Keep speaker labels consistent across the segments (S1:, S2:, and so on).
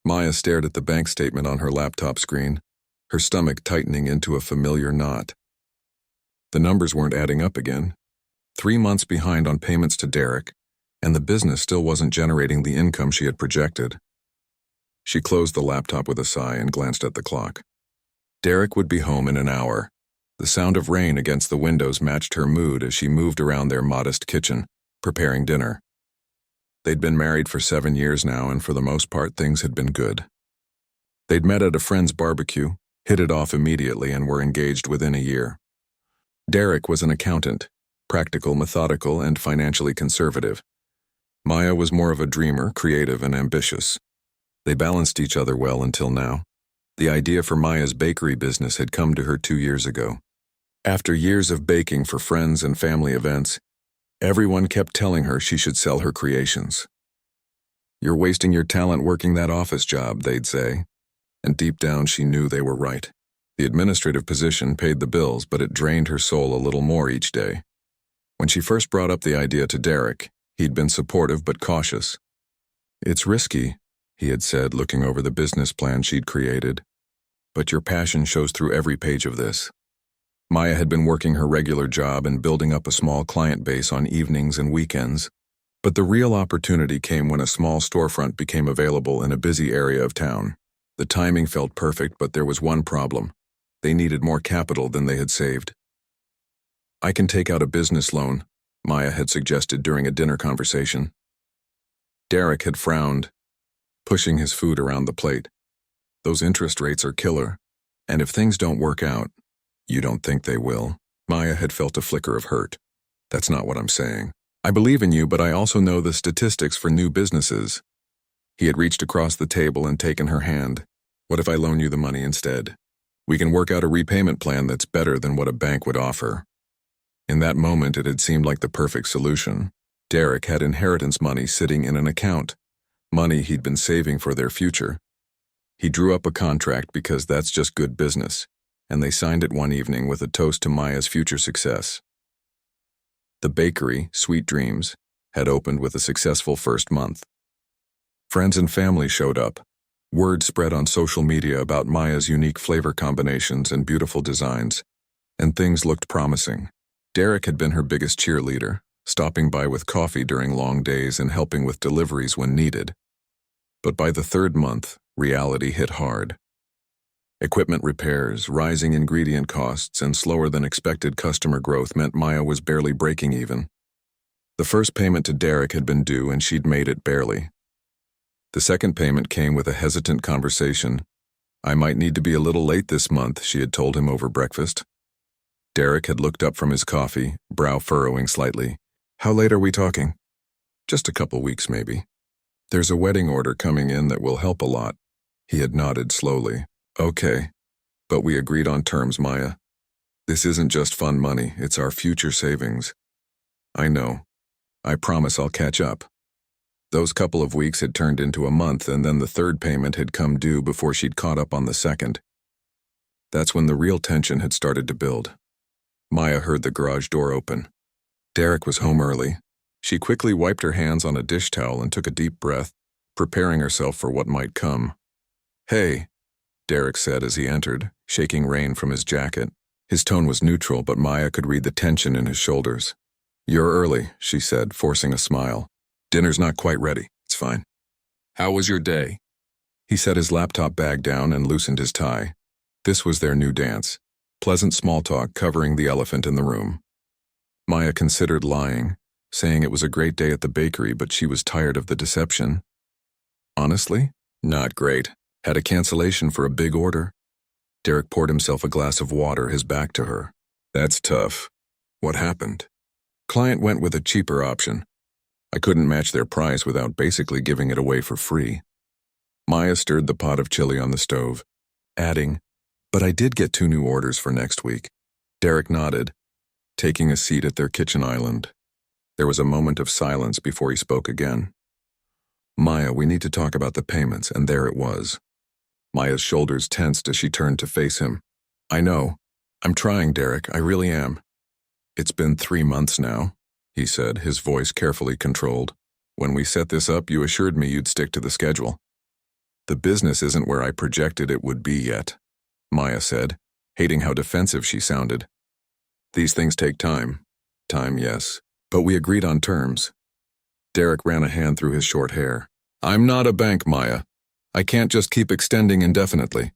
S1: Maya stared at the bank statement on her laptop screen, her stomach tightening into a familiar knot. The numbers weren't adding up again. 3 months behind on payments to Derek, and the business still wasn't generating the income she had projected. She closed the laptop with a sigh and glanced at the clock. Derek would be home in an hour. The sound of rain against the windows matched her mood as she moved around their modest kitchen, preparing dinner. They'd been married for 7 years now, and for the most part things had been good. They'd met at a friend's barbecue, hit it off immediately, and were engaged within a year. Derek was an accountant, practical, methodical, and financially conservative. Maya was more of a dreamer, creative, and ambitious. They balanced each other well until now. The idea for Maya's bakery business had come to her 2 years ago. After years of baking for friends and family events, everyone kept telling her she should sell her creations. "You're wasting your talent working that office job," they'd say. And deep down she knew they were right. The administrative position paid the bills, but it drained her soul a little more each day. When she first brought up the idea to Derek, he'd been supportive but cautious. "It's risky," he had said, looking over the business plan she'd created. "But your passion shows through every page of this." Maya had been working her regular job and building up a small client base on evenings and weekends. But the real opportunity came when a small storefront became available in a busy area of town. The timing felt perfect, but there was one problem. They needed more capital than they had saved. "I can take out a business loan," Maya had suggested during a dinner conversation. Derek had frowned, pushing his food around the plate. "Those interest rates are killer, and if things don't work out, you don't think they will." Maya had felt a flicker of hurt. "That's not what I'm saying. I believe in you, but I also know the statistics for new businesses." He had reached across the table and taken her hand. "What if I loan you the money instead? We can work out a repayment plan that's better than what a bank would offer." In that moment, it had seemed like the perfect solution. Derek had inheritance money sitting in an account, money he'd been saving for their future. He drew up a contract because that's just good business, and they signed it one evening with a toast to Maya's future success. The bakery, Sweet Dreams, had opened with a successful first month. Friends and family showed up. Word spread on social media about Maya's unique flavor combinations and beautiful designs, and things looked promising. Derek had been her biggest cheerleader, stopping by with coffee during long days and helping with deliveries when needed. But by the 3rd month, reality hit hard. Equipment repairs, rising ingredient costs, and slower than expected customer growth meant Maya was barely breaking even. The first payment to Derek had been due, and she'd made it barely. The second payment came with a hesitant conversation. "I might need to be a little late this month," she had told him over breakfast. Derek had looked up from his coffee, brow furrowing slightly. "How late are we talking?" "Just a couple weeks, maybe." "There's a wedding order coming in that will help a lot." He had nodded slowly. "Okay, but we agreed on terms, Maya. This isn't just fun money, it's our future savings." "I know. I promise I'll catch up." Those couple of weeks had turned into a month, and then the 3rd payment had come due before she'd caught up on the 2nd. That's when the real tension had started to build. Maya heard the garage door open. Derek was home early. She quickly wiped her hands on a dish towel and took a deep breath, preparing herself for what might come. "Hey," Derek said as he entered, shaking rain from his jacket. His tone was neutral, but Maya could read the tension in his shoulders. "You're early," she said, forcing a smile. "Dinner's not quite ready. It's fine." "How was your day?" He set his laptop bag down and loosened his tie. This was their new dance. Pleasant small talk covering the elephant in the room. Maya considered lying, saying it was a great day at the bakery, but she was tired of the deception. "Honestly, not great. Had a cancellation for a big order." Derek poured himself a glass of water, his back to her. "That's tough. What happened?" "Client went with a cheaper option. I couldn't match their price without basically giving it away for free." Maya stirred the pot of chili on the stove, adding, "But I did get 2 new orders for next week." Derek nodded, taking a seat at their kitchen island. There was a moment of silence before he spoke again. "Maya, we need to talk about the payments," and there it was. Maya's shoulders tensed as she turned to face him. "I know. I'm trying, Derek, I really am." "It's been 3 months now," he said, his voice carefully controlled. "When we set this up, you assured me you'd stick to the schedule." The business isn't where I projected it would be yet, Maya said, hating how defensive she sounded. These things take time. Time, yes. But we agreed on terms. Derek ran a hand through his short hair. I'm not a bank, Maya. I can't just keep extending indefinitely.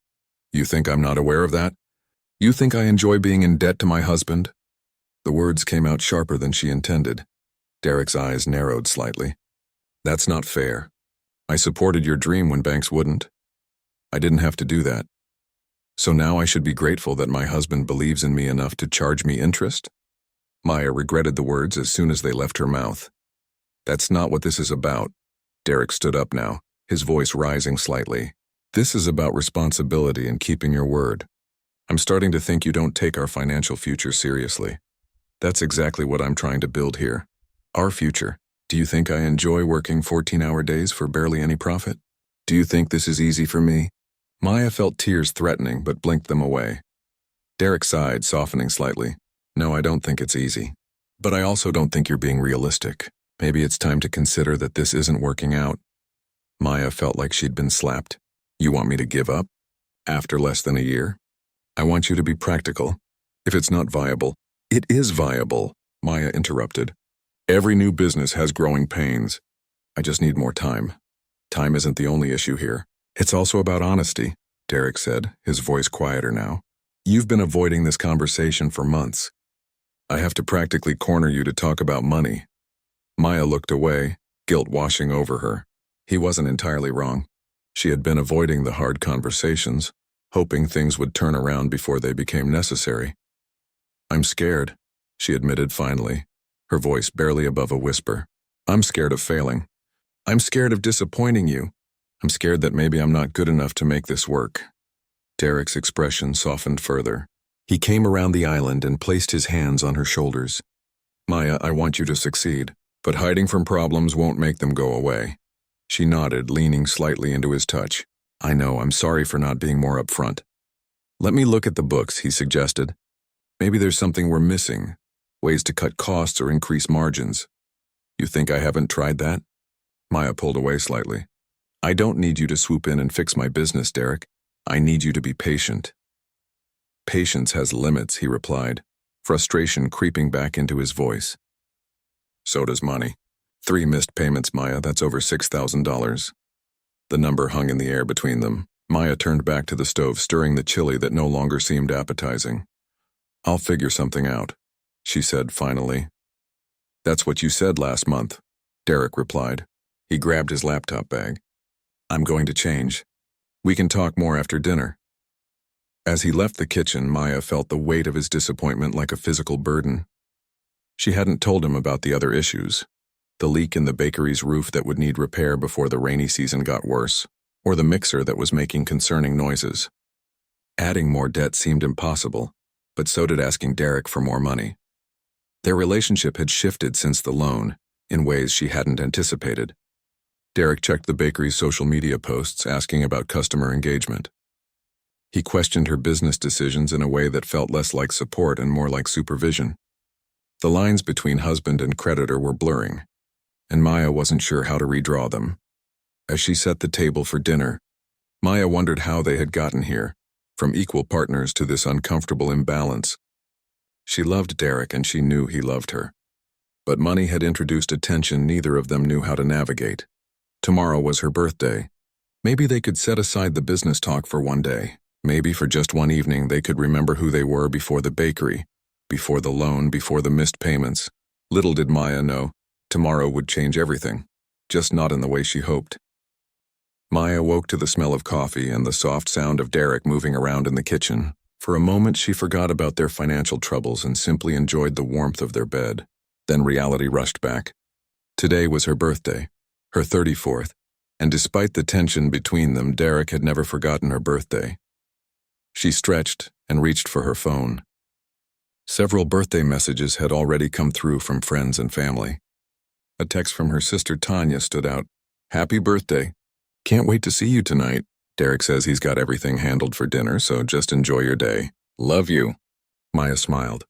S1: You think I'm not aware of that? You think I enjoy being in debt to my husband? The words came out sharper than she intended. Derek's eyes narrowed slightly. That's not fair. I supported your dream when banks wouldn't. I didn't have to do that. So now I should be grateful that my husband believes in me enough to charge me interest? Maya regretted the words as soon as they left her mouth. That's not what this is about. Derek stood up now, his voice rising slightly. This is about responsibility and keeping your word. I'm starting to think you don't take our financial future seriously. That's exactly what I'm trying to build here. Our future. Do you think I enjoy working 14-hour days for barely any profit? Do you think this is easy for me? Maya felt tears threatening but blinked them away. Derek sighed, softening slightly. No, I don't think it's easy. But I also don't think you're being realistic. Maybe it's time to consider that this isn't working out. Maya felt like she'd been slapped. You want me to give up? After less than a year? I want you to be practical. If it's not viable, it is viable, Maya interrupted. Every new business has growing pains. I just need more time. Time isn't the only issue here. It's also about honesty, Derek said, his voice quieter now. You've been avoiding this conversation for months. I have to practically corner you to talk about money. Maya looked away, guilt washing over her. He wasn't entirely wrong. She had been avoiding the hard conversations, hoping things would turn around before they became necessary. I'm scared, she admitted finally, her voice barely above a whisper. I'm scared of failing. I'm scared of disappointing you. I'm scared that maybe I'm not good enough to make this work. Derek's expression softened further. He came around the island and placed his hands on her shoulders. Maya, I want you to succeed, but hiding from problems won't make them go away. She nodded, leaning slightly into his touch. I know, I'm sorry for not being more upfront. Let me look at the books, he suggested. Maybe there's something we're missing, ways to cut costs or increase margins. You think I haven't tried that? Maya pulled away slightly. I don't need you to swoop in and fix my business, Derek. I need you to be patient. Patience has limits, he replied, frustration creeping back into his voice. So does money. 3 missed payments, Maya, that's over $6,000. The number hung in the air between them. Maya turned back to the stove, stirring the chili that no longer seemed appetizing. I'll figure something out, she said finally. That's what you said last month, Derek replied. He grabbed his laptop bag. I'm going to change. We can talk more after dinner. As he left the kitchen, Maya felt the weight of his disappointment like a physical burden. She hadn't told him about the other issues. The leak in the bakery's roof that would need repair before the rainy season got worse, or the mixer that was making concerning noises. Adding more debt seemed impossible, but so did asking Derek for more money. Their relationship had shifted since the loan, in ways she hadn't anticipated. Derek checked the bakery's social media posts asking about customer engagement. He questioned her business decisions in a way that felt less like support and more like supervision. The lines between husband and creditor were blurring, and Maya wasn't sure how to redraw them. As she set the table for dinner, Maya wondered how they had gotten here, from equal partners to this uncomfortable imbalance. She loved Derek and she knew he loved her. But money had introduced a tension neither of them knew how to navigate. Tomorrow was her birthday. Maybe they could set aside the business talk for one day. Maybe for just one evening they could remember who they were before the bakery, before the loan, before the missed payments. Little did Maya know, tomorrow would change everything, just not in the way she hoped. Maya woke to the smell of coffee and the soft sound of Derek moving around in the kitchen. For a moment she forgot about their financial troubles and simply enjoyed the warmth of their bed. Then reality rushed back. Today was her birthday, her 34th, and despite the tension between them, Derek had never forgotten her birthday. She stretched and reached for her phone. Several birthday messages had already come through from friends and family. A text from her sister Tanya stood out. Happy birthday. Can't wait to see you tonight. Derek says he's got everything handled for dinner, so just enjoy your day. Love you. Maya smiled.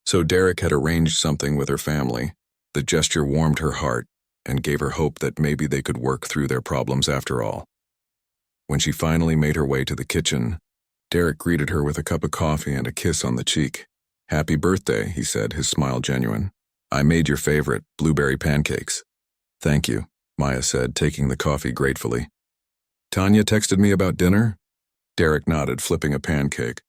S1: So Derek had arranged something with her family. The gesture warmed her heart and gave her hope that maybe they could work through their problems after all. When she finally made her way to the kitchen, Derek greeted her with a cup of coffee and a kiss on the cheek. "Happy birthday," he said, his smile genuine. "I made your favorite, blueberry pancakes." "Thank you," Maya said, taking the coffee gratefully. "Tanya texted me about dinner?" Derek nodded, flipping a pancake.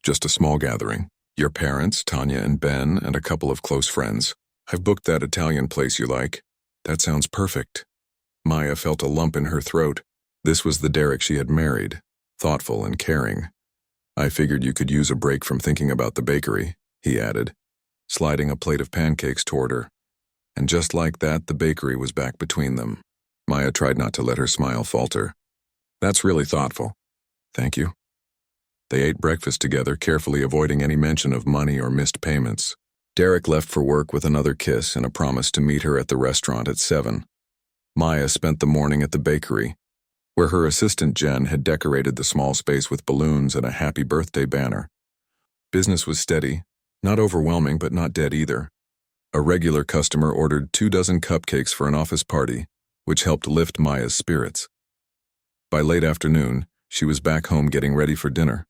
S1: "Just a small gathering. Your parents, Tanya and Ben, and a couple of close friends. I've booked that Italian place you like." "That sounds perfect." Maya felt a lump in her throat. This was the Derek she had married, thoughtful and caring. "I figured you could use a break from thinking about the bakery," he added, sliding a plate of pancakes toward her. And just like that, the bakery was back between them. Maya tried not to let her smile falter. "That's really thoughtful." "Thank you." They ate breakfast together, carefully avoiding any mention of money or missed payments. Derek left for work with another kiss and a promise to meet her at the restaurant at 7. Maya spent the morning at the bakery, where her assistant Jen had decorated the small space with balloons and a happy birthday banner. Business was steady, not overwhelming but not dead either. A regular customer ordered 24 cupcakes for an office party, which helped lift Maya's spirits. By late afternoon, she was back home getting ready for dinner.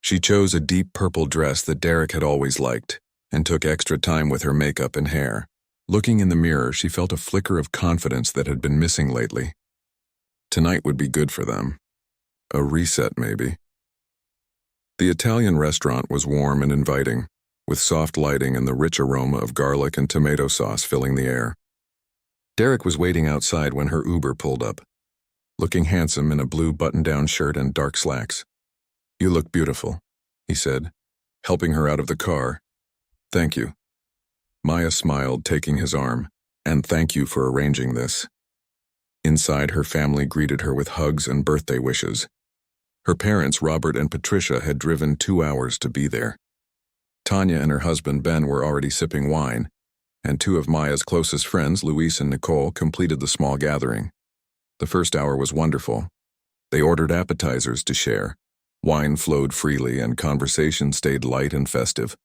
S1: She chose a deep purple dress that Derek had always liked, and took extra time with her makeup and hair. Looking in the mirror, she felt a flicker of confidence that had been missing lately. Tonight would be good for them. A reset, maybe. The Italian restaurant was warm and inviting, with soft lighting and the rich aroma of garlic and tomato sauce filling the air. Derek was waiting outside when her Uber pulled up, looking handsome in a blue button-down shirt and dark slacks. "You look beautiful," he said, helping her out of the car. "Thank you." Maya smiled, taking his arm. "And thank you for arranging this." Inside, her family greeted her with hugs and birthday wishes. Her parents, Robert and Patricia, had driven 2 hours to be there. Tanya and her husband, Ben, were already sipping wine, and 2 of Maya's closest friends, Luis and Nicole, completed the small gathering. The first hour was wonderful. They ordered appetizers to share. Wine flowed freely, and conversation stayed light and festive.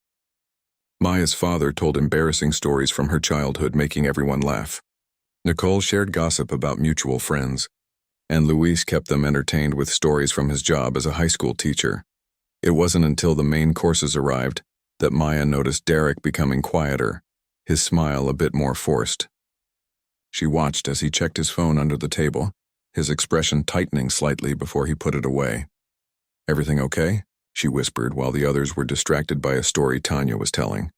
S1: Maya's father told embarrassing stories from her childhood, making everyone laugh. Nicole shared gossip about mutual friends, and Luis kept them entertained with stories from his job as a high school teacher. It wasn't until the main courses arrived that Maya noticed Derek becoming quieter, his smile a bit more forced. She watched as he checked his phone under the table, his expression tightening slightly before he put it away. "Everything okay?" she whispered while the others were distracted by a story Tanya was telling.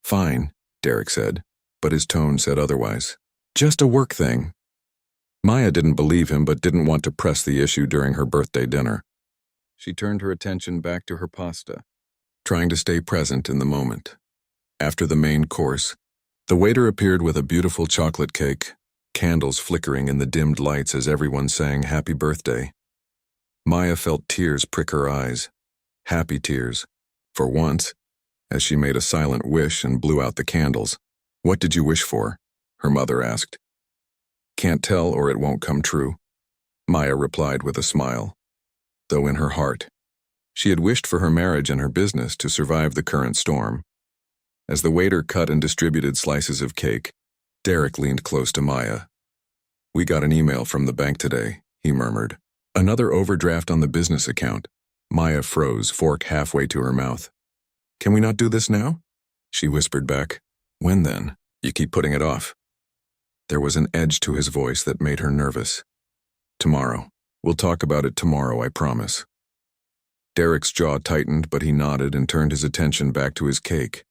S1: "Fine," Derek said, but his tone said otherwise. "Just a work thing." Maya didn't believe him but didn't want to press the issue during her birthday dinner. She turned her attention back to her pasta, trying to stay present in the moment. After the main course, the waiter appeared with a beautiful chocolate cake, candles flickering in the dimmed lights as everyone sang happy birthday. Maya felt tears prick her eyes. Happy tears, for once, as she made a silent wish and blew out the candles. "What did you wish for?" her mother asked. "Can't tell or it won't come true," Maya replied with a smile, though in her heart, she had wished for her marriage and her business to survive the current storm. As the waiter cut and distributed slices of cake, Derek leaned close to Maya. "We got an email from the bank today," he murmured. "Another overdraft on the business account." Maya froze, fork halfway to her mouth. "Can we not do this now?" she whispered back. "When then? You keep putting it off." There was an edge to his voice that made her nervous. "Tomorrow. We'll talk about it tomorrow, I promise." Derek's jaw tightened, but he nodded and turned his attention back to his cake.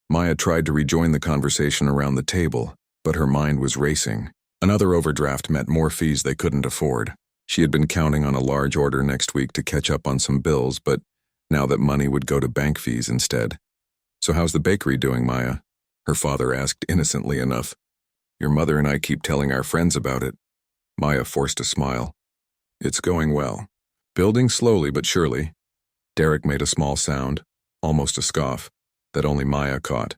S1: Maya tried to rejoin the conversation around the table, but her mind was racing. Another overdraft meant more fees they couldn't afford. She had been counting on a large order next week to catch up on some bills, but now that money would go to bank fees instead. "So how's the bakery doing, Maya?" her father asked innocently enough. "Your mother and I keep telling our friends about it." Maya forced a smile. "It's going well. Building slowly but surely." Derek made a small sound, almost a scoff, that only Maya caught.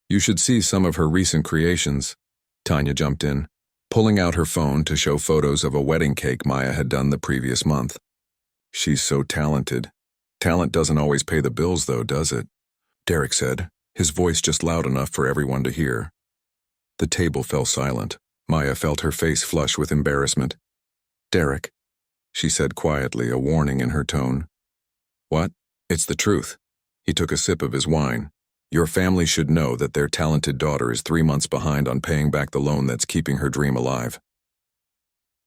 S1: "You should see some of her recent creations," Tanya jumped in, pulling out her phone to show photos of a wedding cake Maya had done the previous month. "She's so talented. Talent doesn't always pay the bills, though, does it?" Derek said, his voice just loud enough for everyone to hear. The table fell silent. Maya felt her face flush with embarrassment. Derek, she said quietly, a warning in her tone. What? It's the truth. He took a sip of his wine. Your family should know that their talented daughter is 3 months behind on paying back the loan that's keeping her dream alive.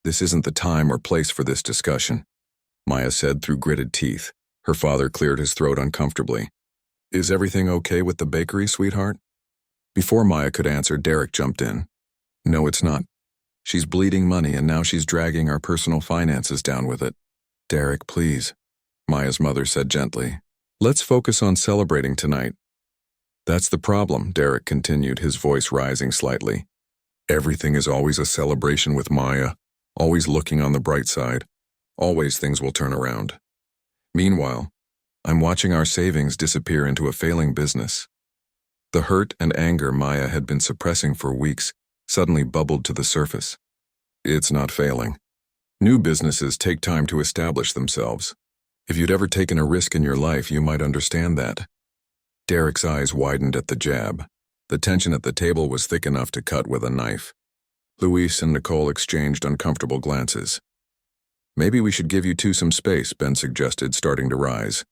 S1: This isn't the time or place for this discussion, Maya said through gritted teeth. Her father cleared his throat uncomfortably. Is everything okay with the bakery, sweetheart? Before Maya could answer, Derek jumped in. No, it's not. She's bleeding money and now she's dragging our personal finances down with it. Derek, please, Maya's mother said gently. Let's focus on celebrating tonight. That's the problem, Derek continued, his voice rising slightly. Everything is always a celebration with Maya, always looking on the bright side. Always things will turn around. Meanwhile, I'm watching our savings disappear into a failing business. The hurt and anger Maya had been suppressing for weeks suddenly bubbled to the surface. It's not failing. New businesses take time to establish themselves. If you'd ever taken a risk in your life, you might understand that. Derek's eyes widened at the jab. The tension at the table was thick enough to cut with a knife. Luis and Nicole exchanged uncomfortable glances. Maybe we should give you two some space, Ben suggested, starting to rise.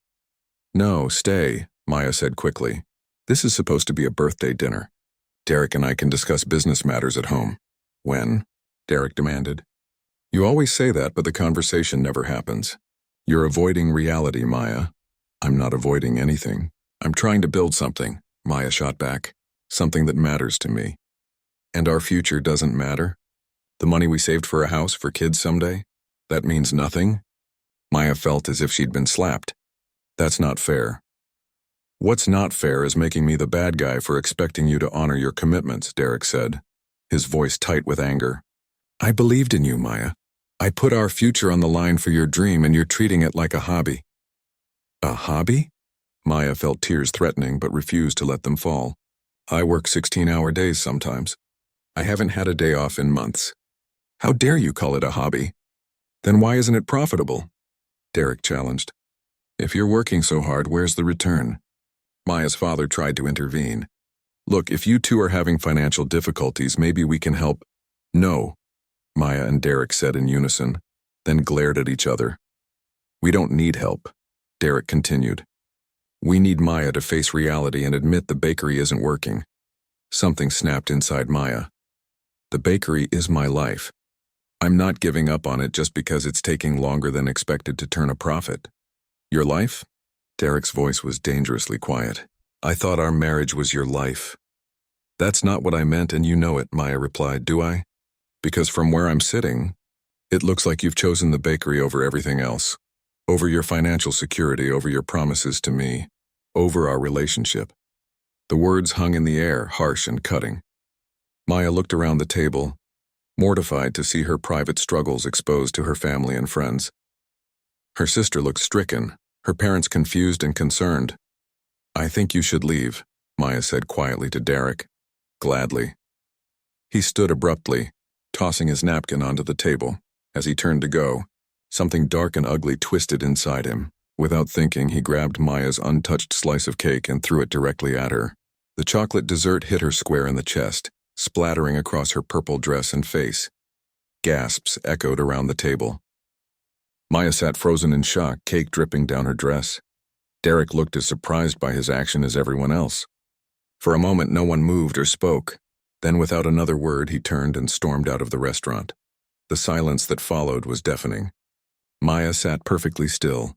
S1: No, stay, Maya said quickly. This is supposed to be a birthday dinner. Derek and I can discuss business matters at home. When? Derek demanded. You always say that, but the conversation never happens. You're avoiding reality, Maya. I'm not avoiding anything. I'm trying to build something, Maya shot back. Something that matters to me. And our future doesn't matter? The money we saved for a house for kids someday? That means nothing? Maya felt as if she'd been slapped. That's not fair. What's not fair is making me the bad guy for expecting you to honor your commitments, Derek said, his voice tight with anger. I believed in you, Maya. I put our future on the line for your dream and you're treating it like a hobby. A hobby? Maya felt tears threatening but refused to let them fall. I work 16-hour days sometimes. I haven't had a day off in months. How dare you call it a hobby? Then why isn't it profitable? Derek challenged. If you're working so hard, where's the return? Maya's father tried to intervene. Look, if you two are having financial difficulties, maybe we can help. No, Maya and Derek said in unison, then glared at each other. We don't need help, Derek continued. We need Maya to face reality and admit the bakery isn't working. Something snapped inside Maya. The bakery is my life. I'm not giving up on it just because it's taking longer than expected to turn a profit. Your life? Derek's voice was dangerously quiet. I thought our marriage was your life. That's not what I meant and you know it, Maya replied, do I? Because from where I'm sitting, it looks like you've chosen the bakery over everything else. Over your financial security, over your promises to me, over our relationship. The words hung in the air, harsh and cutting. Maya looked around the table, mortified to see her private struggles exposed to her family and friends. Her sister looked stricken, her parents confused and concerned. I think you should leave, Maya said quietly to Derek. Gladly. He stood abruptly, tossing his napkin onto the table. As he turned to go, something dark and ugly twisted inside him. Without thinking, he grabbed Maya's untouched slice of cake and threw it directly at her. The chocolate dessert hit her square in the chest, splattering across her purple dress and face. Gasps echoed around the table. Maya sat frozen in shock, cake dripping down her dress. Derek looked as surprised by his action as everyone else. For a moment, no one moved or spoke. Then, without another word, he turned and stormed out of the restaurant. The silence that followed was deafening. Maya sat perfectly still.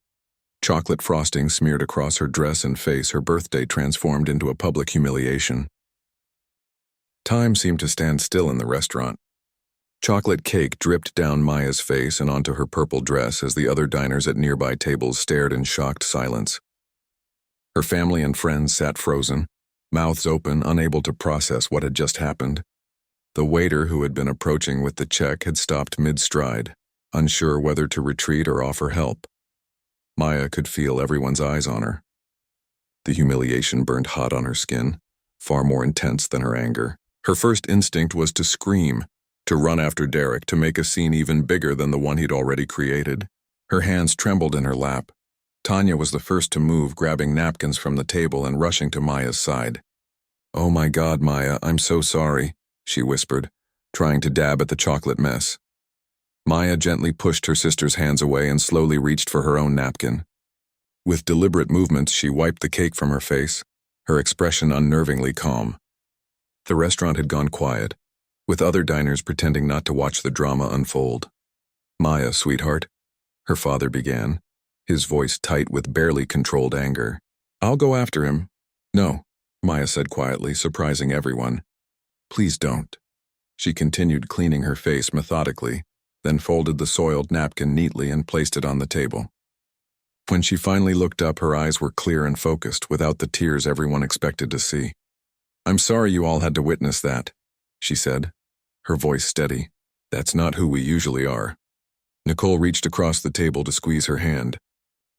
S1: Chocolate frosting smeared across her dress and face, her birthday transformed into a public humiliation. Time seemed to stand still in the restaurant. Chocolate cake dripped down Maya's face and onto her purple dress as the other diners at nearby tables stared in shocked silence. Her family and friends sat frozen, mouths open, unable to process what had just happened. The waiter who had been approaching with the check had stopped mid-stride, unsure whether to retreat or offer help. Maya could feel everyone's eyes on her. The humiliation burned hot on her skin, far more intense than her anger. Her first instinct was to scream, to run after Derek, to make a scene even bigger than the one he'd already created. Her hands trembled in her lap. Tanya was the first to move, grabbing napkins from the table and rushing to Maya's side. Oh my God, Maya, I'm so sorry, she whispered, trying to dab at the chocolate mess. Maya gently pushed her sister's hands away and slowly reached for her own napkin. With deliberate movements, she wiped the cake from her face, her expression unnervingly calm. The restaurant had gone quiet, with other diners pretending not to watch the drama unfold. "Maya, sweetheart," her father began, his voice tight with barely controlled anger. "I'll go after him." "No," Maya said quietly, surprising everyone. "Please don't." She continued cleaning her face methodically, then folded the soiled napkin neatly and placed it on the table. When she finally looked up, her eyes were clear and focused, without the tears everyone expected to see. "I'm sorry you all had to witness that," she said, her voice steady. "That's not who we usually are." Nicole reached across the table to squeeze her hand.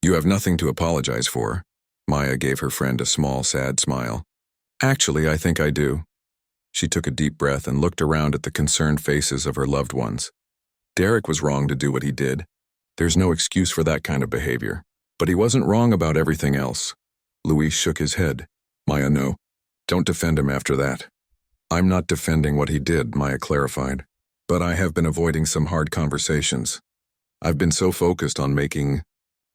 S1: "You have nothing to apologize for." Maya gave her friend a small, sad smile. "Actually, I think I do." She took a deep breath and looked around at the concerned faces of her loved ones. Derek was wrong to do what he did. There's no excuse for that kind of behavior. But he wasn't wrong about everything else. Luis shook his head. "Maya, no. Don't defend him after that." "I'm not defending what he did," Maya clarified. "But I have been avoiding some hard conversations. I've been so focused on making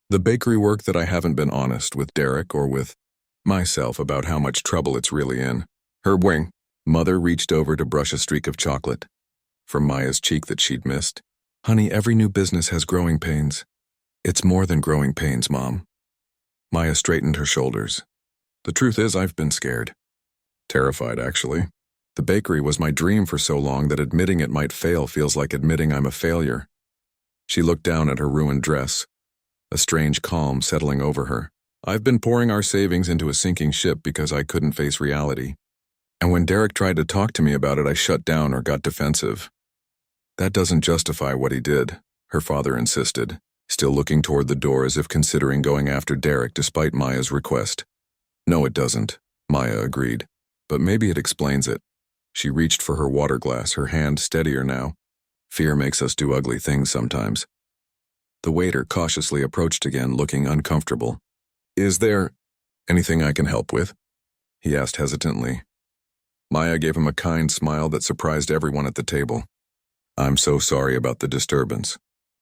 S1: the bakery work that I haven't been honest with Derek or with myself about how much trouble it's really in." Her wing. Mother reached over to brush a streak of chocolate from Maya's cheek that she'd missed. "Honey, every new business has growing pains." "It's more than growing pains, Mom." Maya straightened her shoulders. "The truth is, I've been scared. Terrified, actually. The bakery was my dream for so long that admitting it might fail feels like admitting I'm a failure." She looked down at her ruined dress, a strange calm settling over her. "I've been pouring our savings into a sinking ship because I couldn't face reality. And when Derek tried to talk to me about it, I shut down or got defensive." "That doesn't justify what he did," her father insisted, still looking toward the door as if considering going after Derek despite Maya's request. "No, it doesn't," Maya agreed. "But maybe it explains it." She reached for her water glass, her hand steadier now. "Fear makes us do ugly things sometimes." The waiter cautiously approached again, looking uncomfortable. "Is there anything I can help with?" he asked hesitantly. Maya gave him a kind smile that surprised everyone at the table. "I'm so sorry about the disturbance.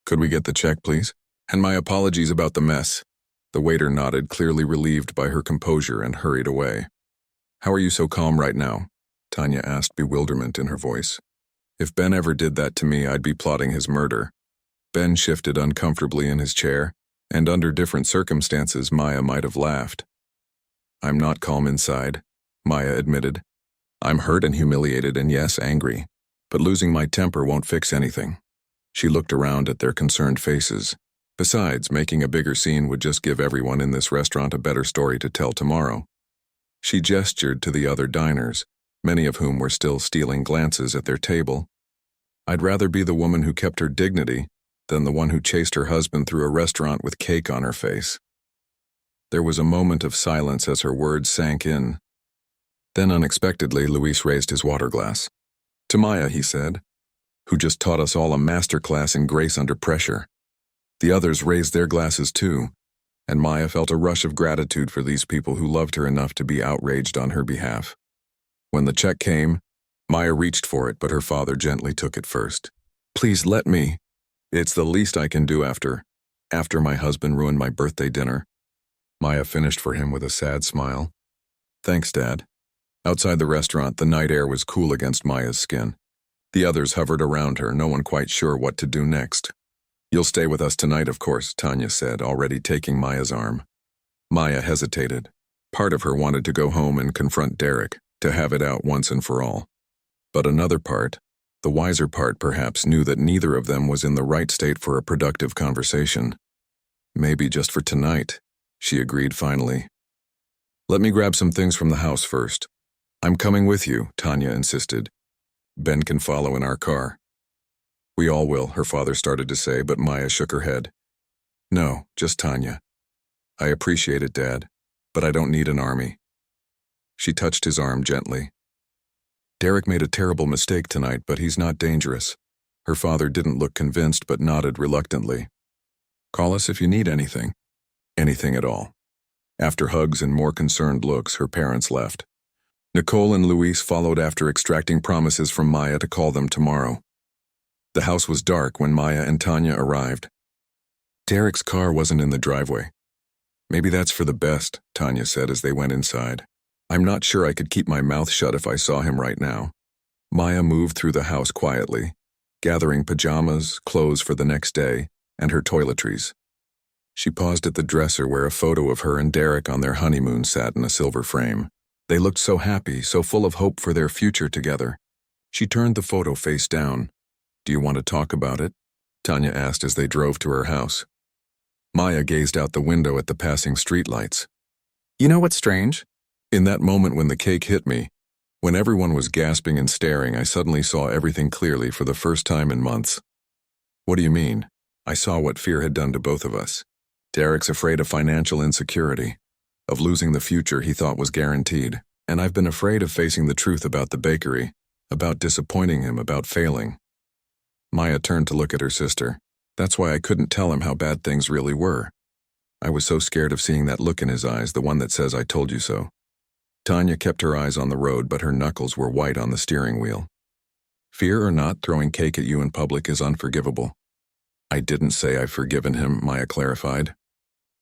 S1: Could we get the check, please? And my apologies about the mess." The waiter nodded, clearly relieved by her composure, and hurried away. "How are you so calm right now?" Tanya asked, bewilderment in her voice. "If Ben ever did that to me, I'd be plotting his murder." Ben shifted uncomfortably in his chair, and under different circumstances, Maya might have laughed. "I'm not calm inside," Maya admitted. "I'm hurt and humiliated and yes, angry. But losing my temper won't fix anything." She looked around at their concerned faces. Besides, making a bigger scene would just give everyone in this restaurant a better story to tell tomorrow. She gestured to the other diners, many of whom were still stealing glances at their table. "I'd rather be the woman who kept her dignity than the one who chased her husband through a restaurant with cake on her face." There was a moment of silence as her words sank in. Then unexpectedly, Luis raised his water glass. "To Maya," he said, "who just taught us all a masterclass in grace under pressure." The others raised their glasses too, and Maya felt a rush of gratitude for these people who loved her enough to be outraged on her behalf. When the check came, Maya reached for it, but her father gently took it first. "Please let me. It's the least I can do after my husband ruined my birthday dinner." Maya finished for him with a sad smile. "Thanks, Dad." Outside the restaurant, the night air was cool against Maya's skin. The others hovered around her, no one quite sure what to do next. "You'll stay with us tonight, of course," Tanya said, already taking Maya's arm. Maya hesitated. Part of her wanted to go home and confront Derek, to have it out once and for all. But another part, the wiser part perhaps, knew that neither of them was in the right state for a productive conversation. "Maybe just for tonight," she agreed finally. "Let me grab some things from the house first." "I'm coming with you," Tanya insisted. "Ben can follow in our car." "We all will," her father started to say, but Maya shook her head. "No, just Tanya. I appreciate it, Dad, but I don't need an army." She touched his arm gently. "Derek made a terrible mistake tonight, but he's not dangerous." Her father didn't look convinced but nodded reluctantly. "Call us if you need anything." Anything at all. After hugs and more concerned looks, her parents left. Nicole and Luis followed after extracting promises from Maya to call them tomorrow. The house was dark when Maya and Tanya arrived. Derek's car wasn't in the driveway. Maybe that's for the best, Tanya said as they went inside. I'm not sure I could keep my mouth shut if I saw him right now. Maya moved through the house quietly, gathering pajamas, clothes for the next day, and her toiletries. She paused at the dresser where a photo of her and Derek on their honeymoon sat in a silver frame. They looked so happy, so full of hope for their future together. She turned the photo face down. Do you want to talk about it? Tanya asked as they drove to her house. Maya gazed out the window at the passing streetlights. You know what's strange? In that moment when the cake hit me, when everyone was gasping and staring, I suddenly saw everything clearly for the first time in months. What do you mean? I saw what fear had done to both of us. Derek's afraid of financial insecurity, of losing the future he thought was guaranteed. And I've been afraid of facing the truth about the bakery, about disappointing him, about failing. Maya turned to look at her sister. That's why I couldn't tell him how bad things really were. I was so scared of seeing that look in his eyes, the one that says I told you so. Tanya kept her eyes on the road, but her knuckles were white on the steering wheel. Fear or not, throwing cake at you in public is unforgivable. I didn't say I've forgiven him, Maya clarified.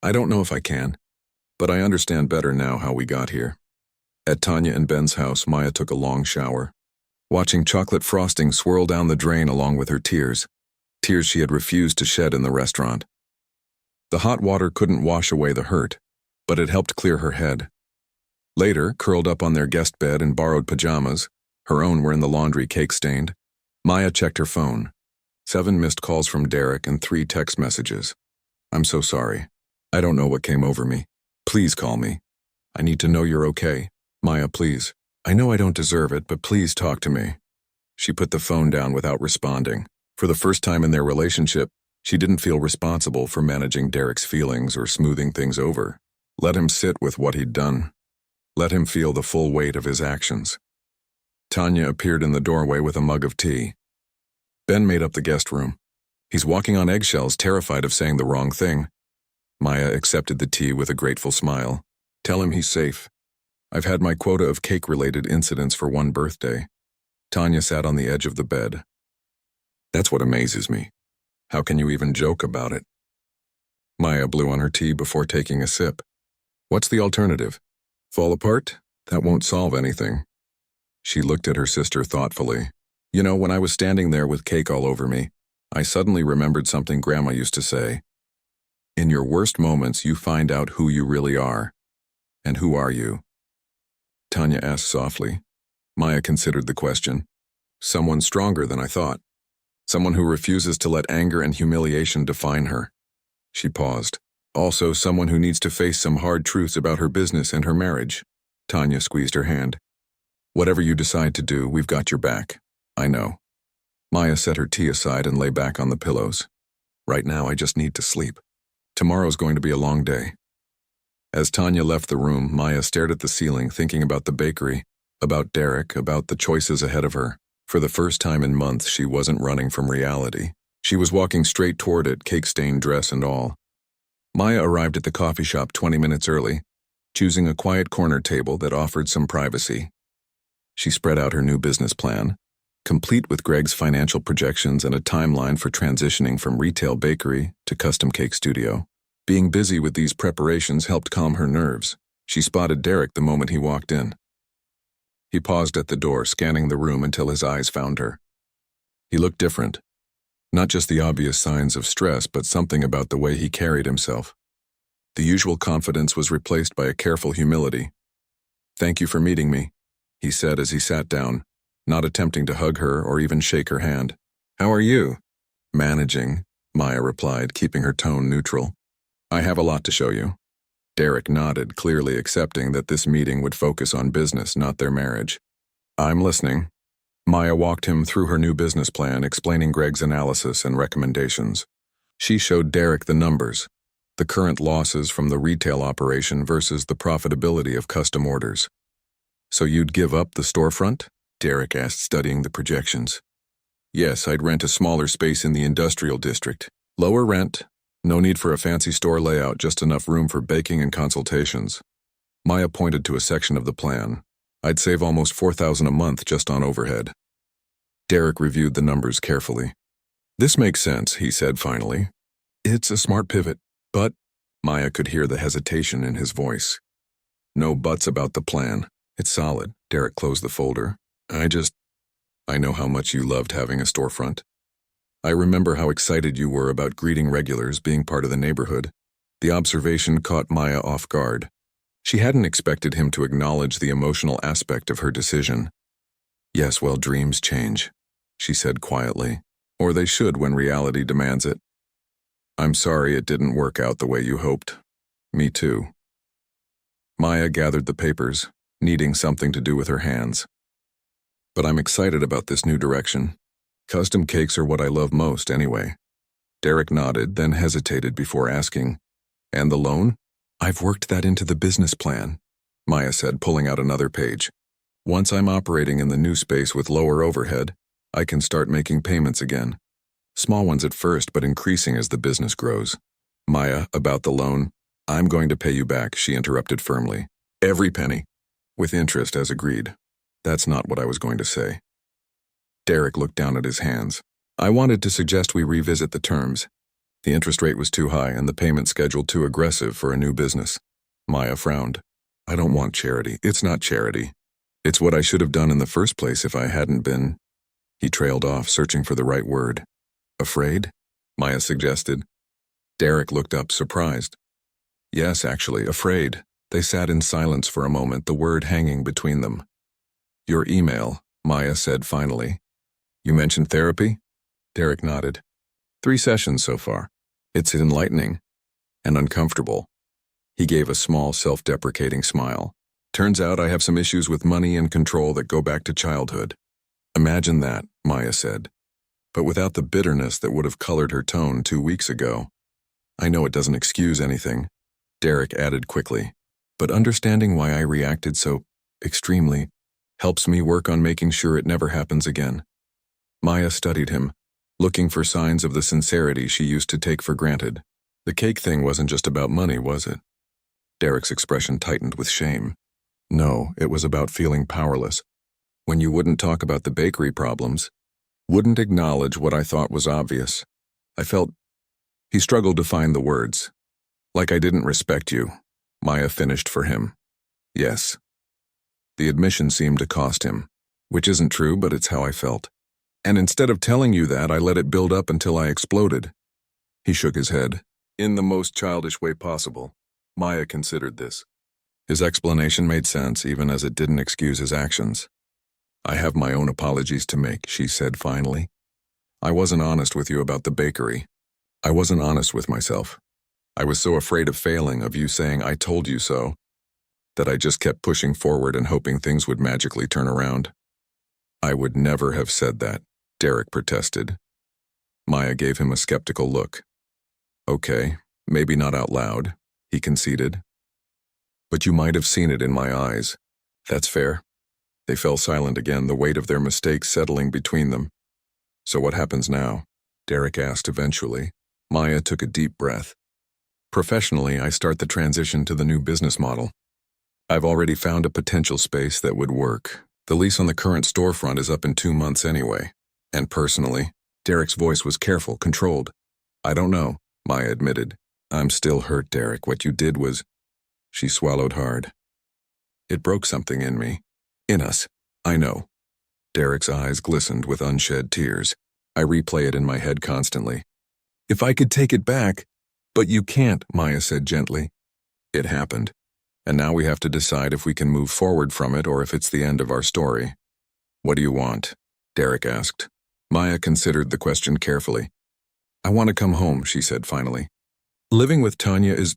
S1: I don't know if I can, but I understand better now how we got here. At Tanya and Ben's house, Maya took a long shower, watching chocolate frosting swirl down the drain along with her tears she had refused to shed in the restaurant. The hot water couldn't wash away the hurt, but it helped clear her head. Later, curled up on their guest bed in borrowed pajamas, her own were in the laundry cake-stained, Maya checked her phone. 7 missed calls from Derek and 3 text messages. I'm so sorry. I don't know what came over me. Please call me. I need to know you're okay. Maya, please. I know I don't deserve it, but please talk to me. She put the phone down without responding. For the first time in their relationship, she didn't feel responsible for managing Derek's feelings or smoothing things over. Let him sit with what he'd done. Let him feel the full weight of his actions. Tanya appeared in the doorway with a mug of tea. Ben made up the guest room. He's walking on eggshells, terrified of saying the wrong thing. Maya accepted the tea with a grateful smile. Tell him he's safe. I've had my quota of cake-related incidents for one birthday. Tanya sat on the edge of the bed. That's what amazes me. How can you even joke about it? Maya blew on her tea before taking a sip. What's the alternative? Fall apart? That won't solve anything. She looked at her sister thoughtfully. You know, when I was standing there with cake all over me, I suddenly remembered something Grandma used to say. In your worst moments, you find out who you really are. And who are you? Tanya asked softly. Maya considered the question. Someone stronger than I thought. Someone who refuses to let anger and humiliation define her. She paused. Also, someone who needs to face some hard truths about her business and her marriage. Tanya squeezed her hand. Whatever you decide to do, we've got your back. I know. Maya set her tea aside and lay back on the pillows. Right now, I just need to sleep. Tomorrow's going to be a long day. As Tanya left the room, Maya stared at the ceiling, thinking about the bakery, about Derek, about the choices ahead of her. For the first time in months, she wasn't running from reality. She was walking straight toward it, cake-stained dress and all. Maya arrived at the coffee shop 20 minutes early, choosing a quiet corner table that offered some privacy. She spread out her new business plan, complete with Greg's financial projections and a timeline for transitioning from retail bakery to custom cake studio. Being busy with these preparations helped calm her nerves. She spotted Derek the moment he walked in. He paused at the door, scanning the room until his eyes found her. He looked different. Not just the obvious signs of stress, but something about the way he carried himself. The usual confidence was replaced by a careful humility. Thank you for meeting me, he said as he sat down, not attempting to hug her or even shake her hand. How are you? Managing, Maya replied, keeping her tone neutral. I have a lot to show you. Derek nodded, clearly accepting that this meeting would focus on business, not their marriage. I'm listening. Maya walked him through her new business plan, explaining Greg's analysis and recommendations. She showed Derek the numbers, the current losses from the retail operation versus the profitability of custom orders. So you'd give up the storefront? Derek asked, studying the projections. Yes, I'd rent a smaller space in the industrial district. Lower rent, no need for a fancy store layout, just enough room for baking and consultations. Maya pointed to a section of the plan. I'd save almost $4,000 a month just on overhead. Derek reviewed the numbers carefully. This makes sense, he said finally. It's a smart pivot, but Maya could hear the hesitation in his voice. No buts about the plan. It's solid. Derek closed the folder. I know how much you loved having a storefront. I remember how excited you were about greeting regulars, being part of the neighborhood. The observation caught Maya off guard. She hadn't expected him to acknowledge the emotional aspect of her decision. Yes, well, dreams change, she said quietly, or they should when reality demands it. I'm sorry it didn't work out the way you hoped. Me too. Maya gathered the papers, needing something to do with her hands. But I'm excited about this new direction. Custom cakes are what I love most anyway. Derek nodded, then hesitated before asking, And the loan? I've worked that into the business plan, Maya said, pulling out another page. Once I'm operating in the new space with lower overhead, I can start making payments again. Small ones at first, but increasing as the business grows. Maya, about the loan, I'm going to pay you back, she interrupted firmly. Every penny. With interest as agreed. That's not what I was going to say. Derek looked down at his hands. I wanted to suggest we revisit the terms. The interest rate was too high and the payment schedule too aggressive for a new business. Maya frowned. I don't want charity. It's not charity. It's what I should have done in the first place if I hadn't been. He trailed off, searching for the right word. Afraid? Maya suggested. Derek looked up, surprised. Yes, actually, afraid. They sat in silence for a moment, the word hanging between them. Your email, Maya said finally. You mentioned therapy? Derek nodded. 3 sessions so far. It's enlightening and uncomfortable. He gave a small, self-deprecating smile. Turns out I have some issues with money and control that go back to childhood. Imagine that, Maya said. But without the bitterness that would have colored her tone 2 weeks ago. I know it doesn't excuse anything, Derek added quickly. But understanding why I reacted so extremely helps me work on making sure it never happens again. Maya studied him, looking for signs of the sincerity she used to take for granted. The cake thing wasn't just about money, was it? Derek's expression tightened with shame. No, it was about feeling powerless. When you wouldn't talk about the bakery problems, wouldn't acknowledge what I thought was obvious. I felt... He struggled to find the words. Like I didn't respect you, Maya finished for him. Yes. The admission seemed to cost him, which isn't true, but it's how I felt. And instead of telling you that, I let it build up until I exploded. He shook his head. In the most childish way possible. Maya considered this. His explanation made sense, even as it didn't excuse his actions. I have my own apologies to make, she said finally. I wasn't honest with you about the bakery. I wasn't honest with myself. I was so afraid of failing, of you saying I told you so, that I just kept pushing forward and hoping things would magically turn around. I would never have said that, Derek protested. Maya gave him a skeptical look. Okay, maybe not out loud, he conceded. But you might have seen it in my eyes. That's fair. They fell silent again, the weight of their mistakes settling between them. So what happens now? Derek asked eventually. Maya took a deep breath. Professionally, I start the transition to the new business model. I've already found a potential space that would work. The lease on the current storefront is up in 2 months anyway. And personally, Derek's voice was careful, controlled. I don't know, Maya admitted. I'm still hurt, Derek. What you did was... She swallowed hard. It broke something in me. In us. I know. Derek's eyes glistened with unshed tears. I replay it in my head constantly. If I could take it back... But you can't, Maya said gently. It happened. And now we have to decide if we can move forward from it or if it's the end of our story. What do you want? Derek asked. Maya considered the question carefully. I want to come home, she said finally. Living with Tanya is...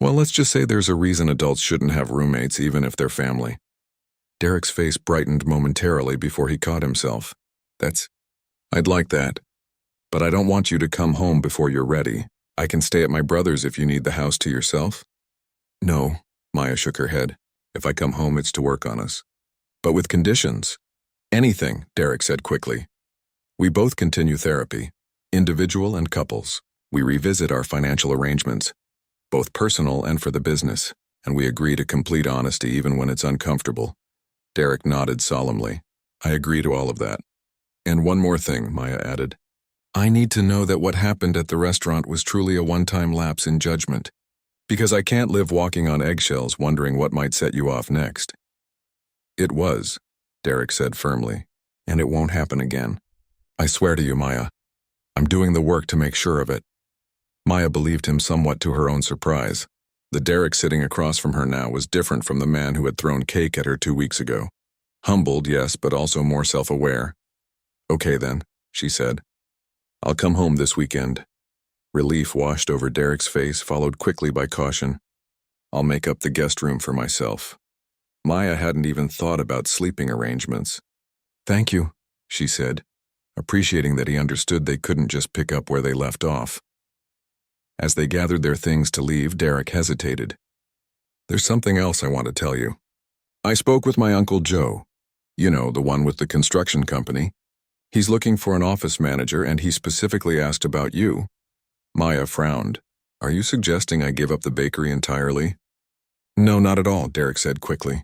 S1: Well, let's just say there's a reason adults shouldn't have roommates even if they're family. Derek's face brightened momentarily before he caught himself. I'd like that. But I don't want you to come home before you're ready. I can stay at my brother's if you need the house to yourself. No, Maya shook her head. If I come home, it's to work on us. But with conditions. Anything, Derek said quickly. We both continue therapy, individual and couples. We revisit our financial arrangements, both personal and for the business, and we agree to complete honesty even when it's uncomfortable. Derek nodded solemnly. I agree to all of that. And one more thing, Maya added. I need to know that what happened at the restaurant was truly a one-time lapse in judgment, because I can't live walking on eggshells wondering what might set you off next. It was, Derek said firmly, and it won't happen again. I swear to you, Maya. I'm doing the work to make sure of it. Maya believed him somewhat to her own surprise. The Derek sitting across from her now was different from the man who had thrown cake at her 2 weeks ago. Humbled, yes, but also more self-aware. Okay then, she said. I'll come home this weekend. Relief washed over Derek's face, followed quickly by caution. I'll make up the guest room for myself. Maya hadn't even thought about sleeping arrangements. Thank you, she said, appreciating that he understood they couldn't just pick up where they left off. As they gathered their things to leave, Derek hesitated. There's something else I want to tell you. I spoke with my Uncle Joe. You know, the one with the construction company. He's looking for an office manager, and he specifically asked about you. Maya frowned. Are you suggesting I give up the bakery entirely? No, not at all, Derek said quickly.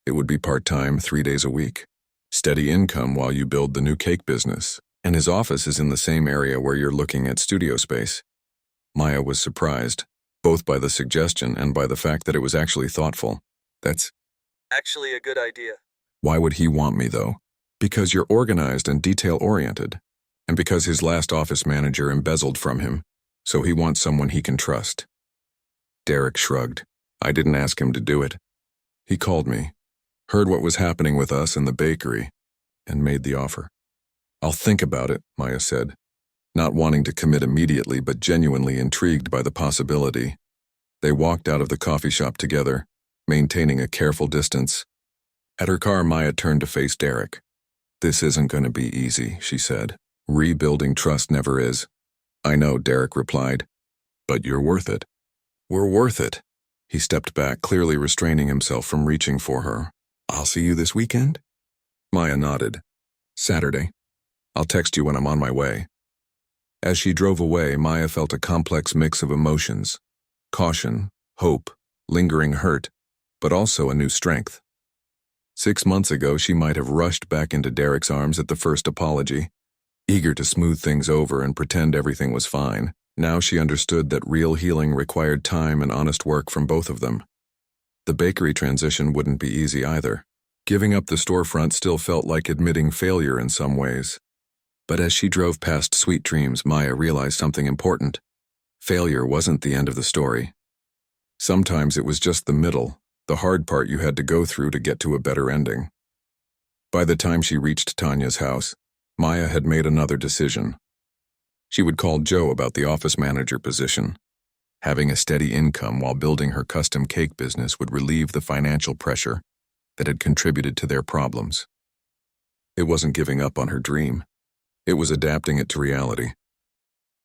S1: It would be part-time, 3 days a week. Steady income while you build the new cake business. And his office is in the same area where you're looking at studio space. Maya was surprised, both by the suggestion and by the fact that it was actually thoughtful. That's
S2: actually a good idea.
S1: Why would he want me, though? Because you're organized and detail-oriented, and because his last office manager embezzled from him, so he wants someone he can trust. Derek shrugged. I didn't ask him to do it. He called me, heard what was happening with us in the bakery, and made the offer. I'll think about it, Maya said, not wanting to commit immediately but genuinely intrigued by the possibility. They walked out of the coffee shop together, maintaining a careful distance. At her car, Maya turned to face Derek. This isn't going to be easy, she said. Rebuilding trust never is. I know, Derek replied. But you're worth it. We're worth it. He stepped back, clearly restraining himself from reaching for her. I'll see you this weekend? Maya nodded. Saturday. I'll text you when I'm on my way. As she drove away, Maya felt a complex mix of emotions. Caution, hope, lingering hurt, but also a new strength. 6 months ago, she might have rushed back into Derek's arms at the first apology, eager to smooth things over and pretend everything was fine. Now she understood that real healing required time and honest work from both of them. The bakery transition wouldn't be easy either. Giving up the storefront still felt like admitting failure in some ways. But as she drove past Sweet Dreams, Maya realized something important. Failure wasn't the end of the story. Sometimes it was just the middle, the hard part you had to go through to get to a better ending. By the time she reached Tanya's house, Maya had made another decision. She would call Joe about the office manager position. Having a steady income while building her custom cake business would relieve the financial pressure that had contributed to their problems. It wasn't giving up on her dream. It was adapting it to reality.